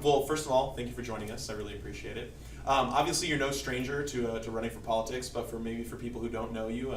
Well, first of all, thank you for joining us. I really appreciate it. Obviously, you're no stranger to running for politics, but for people who don't know you,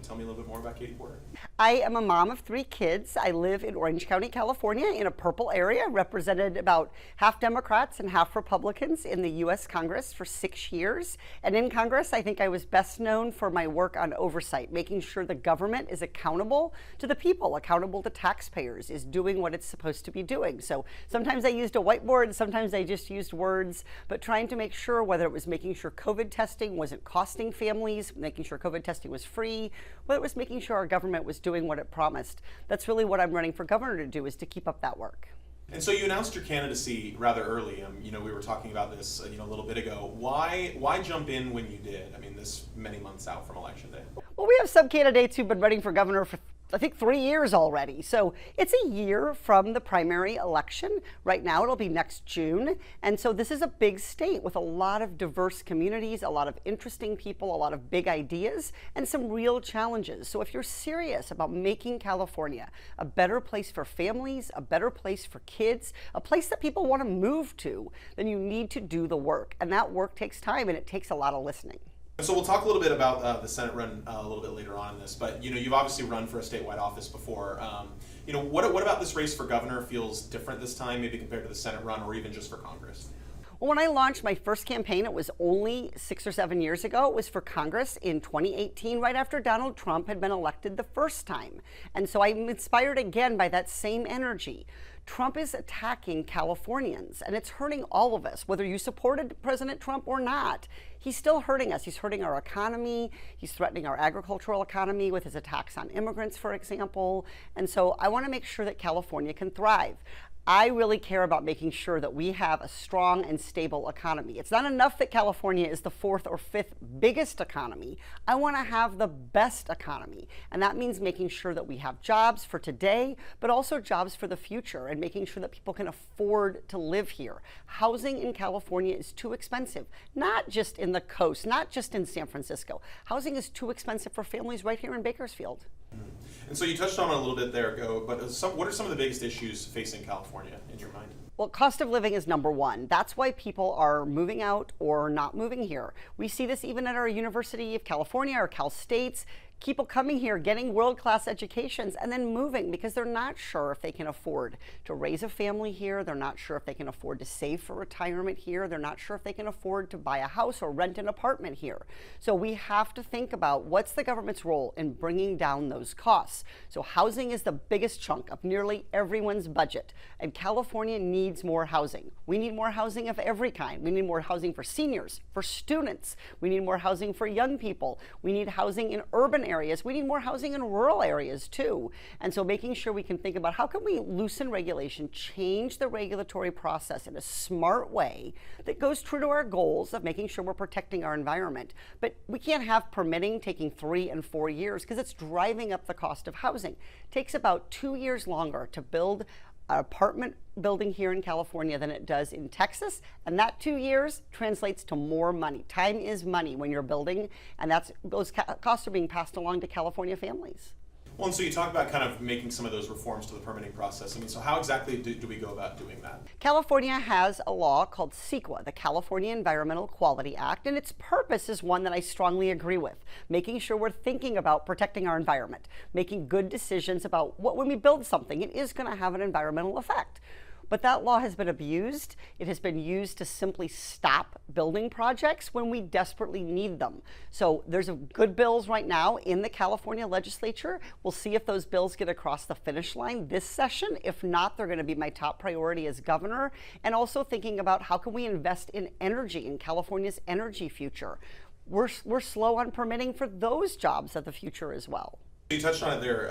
tell me a little bit more about Katie Porter. I am a mom of 3 kids. I live in Orange County, California, in a purple area, represented about half Democrats and half Republicans in the U.S. Congress for 6 years. And in Congress, I think I was best known for my work on oversight, making sure the government is accountable to the people, accountable to taxpayers, is doing what it's supposed to be doing. So sometimes I used a whiteboard, sometimes I just used words, but trying to make sure whether it was making sure COVID testing wasn't costing families, making sure COVID testing was free, whether it was making sure our government was doing what it promised. That's really what I'm running for governor to do, is to keep up that work. And so you announced your candidacy rather early. We were talking about this a little bit ago. Why jump in when you did? I mean, this many months out from Election Day. Well, we have some candidates who've been running for governor for I think 3 years already. So it's a year from the primary election. Right now it'll be next June. And so this is a big state with a lot of diverse communities, a lot of interesting people, a lot of big ideas, and some real challenges. So if you're serious about making California a better place for families, a better place for kids, a place that people want to move to, then you need to do the work. And that work takes time, and it takes a lot of listening. So we'll talk a little bit about the Senate run a little bit later on in this, but you've obviously run for a statewide office before. What about this race for governor feels different this time, maybe compared to the Senate run or even just for Congress? Well, when I launched my first campaign, it was only 6 or 7 years ago. It was for Congress in 2018, right after Donald Trump had been elected the first time. And so I'm inspired again by that same energy. Trump is attacking Californians, and it's hurting all of us, whether you supported President Trump or not. He's still hurting us. He's hurting our economy. He's threatening our agricultural economy with his attacks on immigrants, for example. And so I want to make sure that California can thrive. I really care about making sure that we have a strong and stable economy. It's not enough that California is the 4th or 5th biggest economy. I want to have the best economy. And that means making sure that we have jobs for today, but also jobs for the future, and making sure that people can afford to live here. Housing in California is too expensive, not just in the coast, not just in San Francisco. Housing is too expensive for families right here in Bakersfield. And so you touched on it a little bit there ago, but what are some of the biggest issues facing California in your mind? Well, cost of living is number one. That's why people are moving out or not moving here. We see this even at our University of California or Cal States. People coming here, getting world-class educations, and then moving because they're not sure if they can afford to raise a family here. They're not sure if they can afford to save for retirement here. They're not sure if they can afford to buy a house or rent an apartment here. So we have to think about what's the government's role in bringing down those costs. So housing is the biggest chunk of nearly everyone's budget, and California needs more housing. We need more housing of every kind. We need more housing for seniors, for students. We need more housing for young people. We need housing in urban areas. We need more housing in rural areas too. And so making sure we can think about how can we loosen regulation, change the regulatory process in a smart way that goes true to our goals of making sure we're protecting our environment. But we can't have permitting taking 3 and 4 years because it's driving up the cost of housing. It takes about 2 years longer to build an apartment building here in California than it does in Texas, and that 2 years translates to more money. Time is money when you're building, and those costs are being passed along to California families. Well, and so you talk about kind of making some of those reforms to the permitting process. I mean, so how exactly do we go about doing that? California has a law called CEQA, the California Environmental Quality Act, and its purpose is one that I strongly agree with, making sure we're thinking about protecting our environment, making good decisions about when we build something, it is going to have an environmental effect. But that law has been abused. It has been used to simply stop building projects when we desperately need them. So there's good bills right now in the California legislature. We'll see if those bills get across the finish line this session. If not, they're going to be my top priority as governor. And also thinking about how can we invest in energy, in California's energy future. We're slow on permitting for those jobs of the future as well. You touched on it there,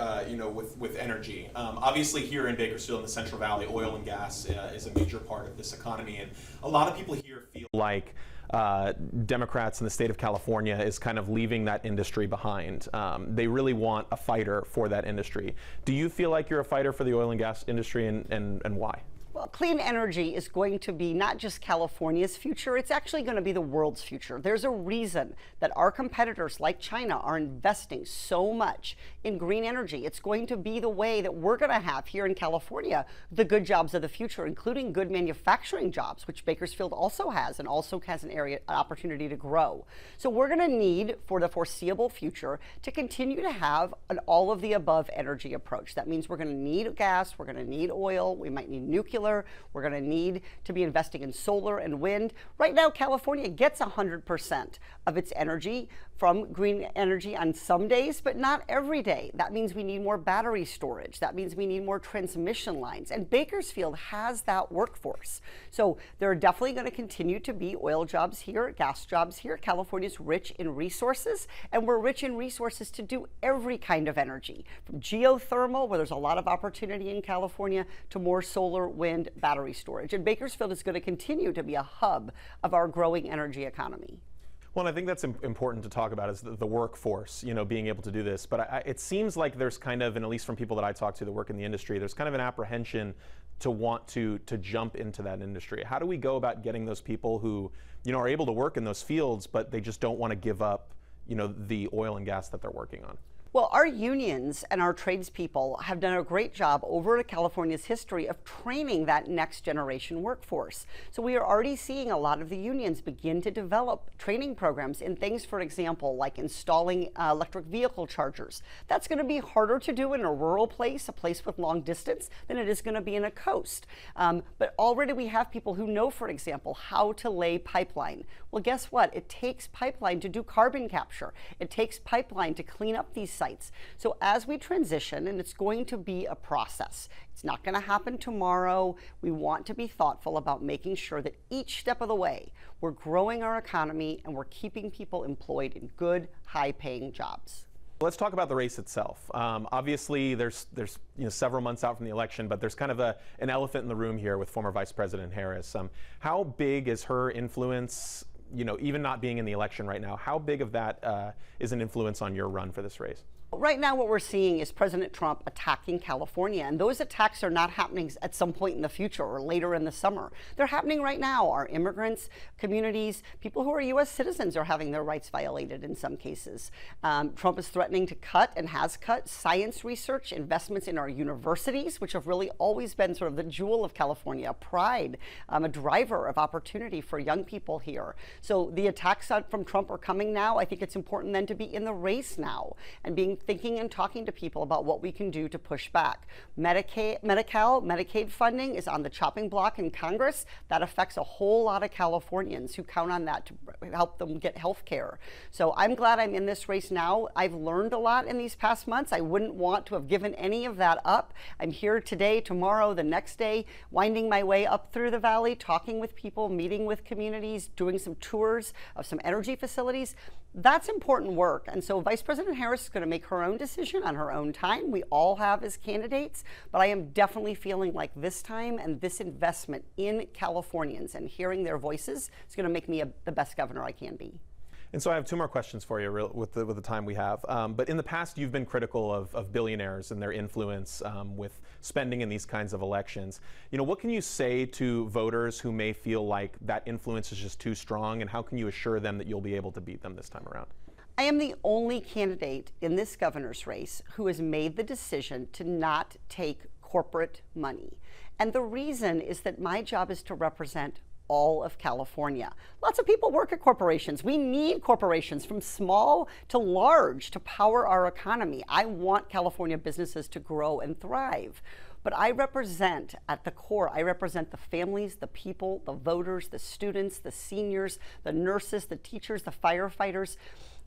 with energy. Obviously here in Bakersfield in the Central Valley, oil and gas is a major part of this economy, and a lot of people here feel like Democrats in the state of California is kind of leaving that industry behind. They really want a fighter for that industry. Do you feel like you're a fighter for the oil and gas industry, and why? Well, clean energy is going to be not just California's future, it's actually going to be the world's future. There's a reason that our competitors like China are investing so much in green energy. It's going to be the way that we're going to have here in California the good jobs of the future, including good manufacturing jobs, which Bakersfield also has and also has an opportunity to grow. So we're going to need, for the foreseeable future, to continue to have an all of the above energy approach. That means we're going to need gas, we're going to need oil, we might need nuclear. We're going to need to be investing in solar and wind. Right now, California gets 100% of its energy from green energy on some days, but not every day. That means we need more battery storage. That means we need more transmission lines. And Bakersfield has that workforce. So there are definitely going to continue to be oil jobs here, gas jobs here. California's rich in resources, and we're rich in resources to do every kind of energy, from geothermal, where there's a lot of opportunity in California, to more solar, wind, battery storage. And Bakersfield is going to continue to be a hub of our growing energy economy. Well, and I think that's important to talk about is the workforce, being able to do this. But it seems like there's kind of, and at least from people that I talk to that work in the industry, there's kind of an apprehension to want to jump into that industry. How do we go about getting those people who, are able to work in those fields, but they just don't want to give up, the oil and gas that they're working on? Well, our unions and our tradespeople have done a great job over California's history of training that next generation workforce. So we are already seeing a lot of the unions begin to develop training programs in things, for example, like installing electric vehicle chargers. That's going to be harder to do in a rural place, a place with long distance, than it is going to be in a coast. But already we have people who know, for example, how to lay pipeline. Well, guess what? It takes pipeline to do carbon capture. It takes pipeline to clean up these sites. So as we transition, and it's going to be a process, it's not going to happen tomorrow. We want to be thoughtful about making sure that each step of the way, we're growing our economy and we're keeping people employed in good, high-paying jobs. Let's talk about the race itself. Obviously, there's several months out from the election, but there's kind of an elephant in the room here with former Vice President Harris. How big is her influence? Even not being in the election right now, how big of that is an influence on your run for this race? Right now, what we're seeing is President Trump attacking California, and those attacks are not happening at some point in the future or later in the summer. They're happening right now. Our immigrants, communities, people who are U.S. citizens are having their rights violated in some cases. Trump is threatening to cut and has cut science research, investments in our universities, which have really always been sort of the jewel of California, a pride, a driver of opportunity for young people here. So the attacks from Trump are coming now. I think it's important then to be in the race now and thinking and talking to people about what we can do to push back. Medicaid funding is on the chopping block in Congress. That affects a whole lot of Californians who count on that to help them get health care. So I'm glad I'm in this race now. I've learned a lot in these past months. I wouldn't want to have given any of that up. I'm here today, tomorrow, the next day, winding my way up through the valley, talking with people, meeting with communities, doing some tours of some energy facilities. That's important work. And so Vice President Harris is going to make her own decision on her own time. We all have as candidates, but I am definitely feeling like this time and this investment in Californians and hearing their voices is going to make me the best governor I can be. And so I have two more questions for you with the time we have. But in the past, you've been critical of billionaires and their influence with spending in these kinds of elections. What can you say to voters who may feel like that influence is just too strong, and how can you assure them that you'll be able to beat them this time around? I am the only candidate in this governor's race who has made the decision to not take corporate money. And the reason is that my job is to represent all of California. Lots of people work at corporations. We need corporations from small to large to power our economy. I want California businesses to grow and thrive. But I represent, at the core, I represent the families, the people, the voters, the students, the seniors, the nurses, the teachers, the firefighters,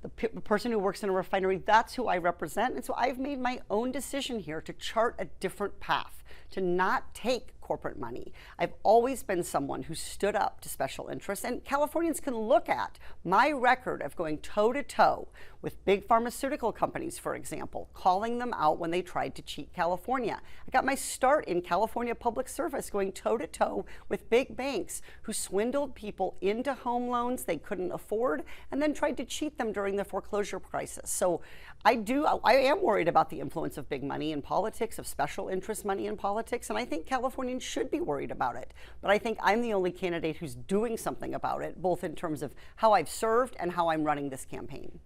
the person who works in a refinery. That's who I represent. And so I've made my own decision here to chart a different path, to not take corporate money. I've always been someone who stood up to special interests, and Californians can look at my record of going toe-to-toe with big pharmaceutical companies, for example, calling them out when they tried to cheat California. I got my start in California public service going toe-to-toe with big banks who swindled people into home loans they couldn't afford and then tried to cheat them during the foreclosure crisis. So I am worried about the influence of big money in politics, of special interest money in in politics, and I think Californians should be worried about it. But I think I'm the only candidate who's doing something about it, both in terms of how I've served and how I'm running this campaign.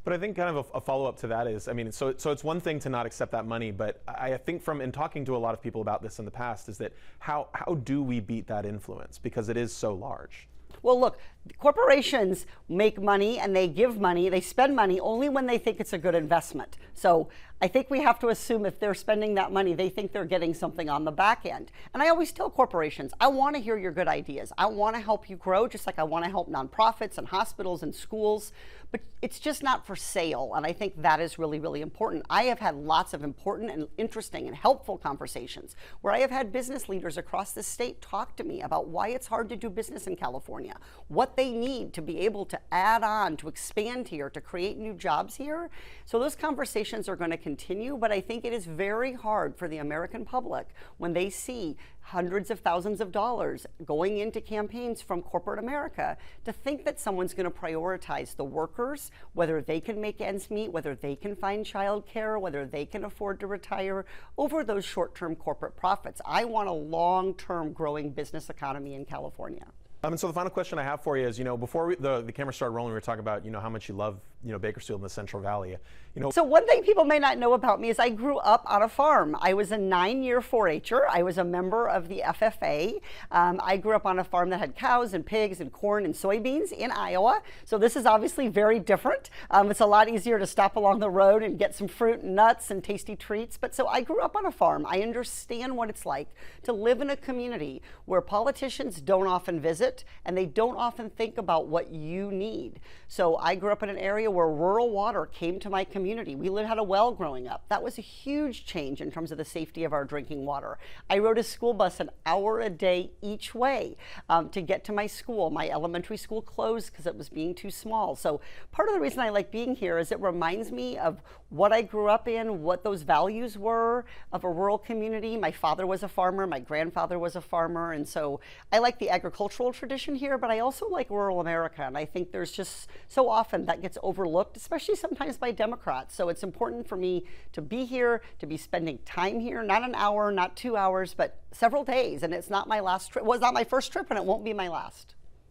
But I think kind of a follow-up to that is, I mean, so it's one thing to not accept that money, but I think in talking to a lot of people about this in the past is that how do we beat that influence? Because it is so large. Well, look, corporations make money and they give money, they spend money only when they think it's a good investment. So I think we have to assume if they're spending that money, they think they're getting something on the back end. And I always tell corporations, I want to hear your good ideas. I want to help you grow, just like I want to help nonprofits and hospitals and schools. But it's just not for sale. And I think that is really, really important. I have had lots of important and interesting and helpful conversations where I have had business leaders across the state talk to me about why it's hard to do business in California, what they need to be able to add on, to expand here, to create new jobs here. So those conversations are going to continue, but I think it is very hard for the American public when they see hundreds of thousands of dollars going into campaigns from corporate America to think that someone's going to prioritize the workers, whether they can make ends meet, whether they can find childcare, whether they can afford to retire, over those short-term corporate profits. I want a long-term growing business economy in California. And so the final question I have for you is, before the camera started rolling, we were talking about, how much you love, Bakersfield in the Central Valley. So one thing people may not know about me is I grew up on a farm. I was a 9-year 4-H'er. I was a member of the FFA. I grew up on a farm that had cows and pigs and corn and soybeans in Iowa. So this is obviously very different. It's a lot easier to stop along the road and get some fruit and nuts and tasty treats. But so I grew up on a farm. I understand what it's like to live in a community where politicians don't often visit and they don't often think about what you need. So I grew up in an area where rural water came to my community. We had a well growing up. That was a huge change in terms of the safety of our drinking water. I rode a school bus an hour a day each way to get to my school. My elementary school closed because it was being too small. So part of the reason I like being here is it reminds me of what I grew up in, what those values were of a rural community. My father was a farmer, my grandfather was a farmer, and so I like the agricultural tradition here, but I also like rural America, and I think there's just so often that gets overlooked, especially sometimes by Democrats. So it's important for me to be here, to be spending time here, not an hour, not 2 hours, but several days, and it's not my last trip. Well, it's not my first trip, and it won't be my last.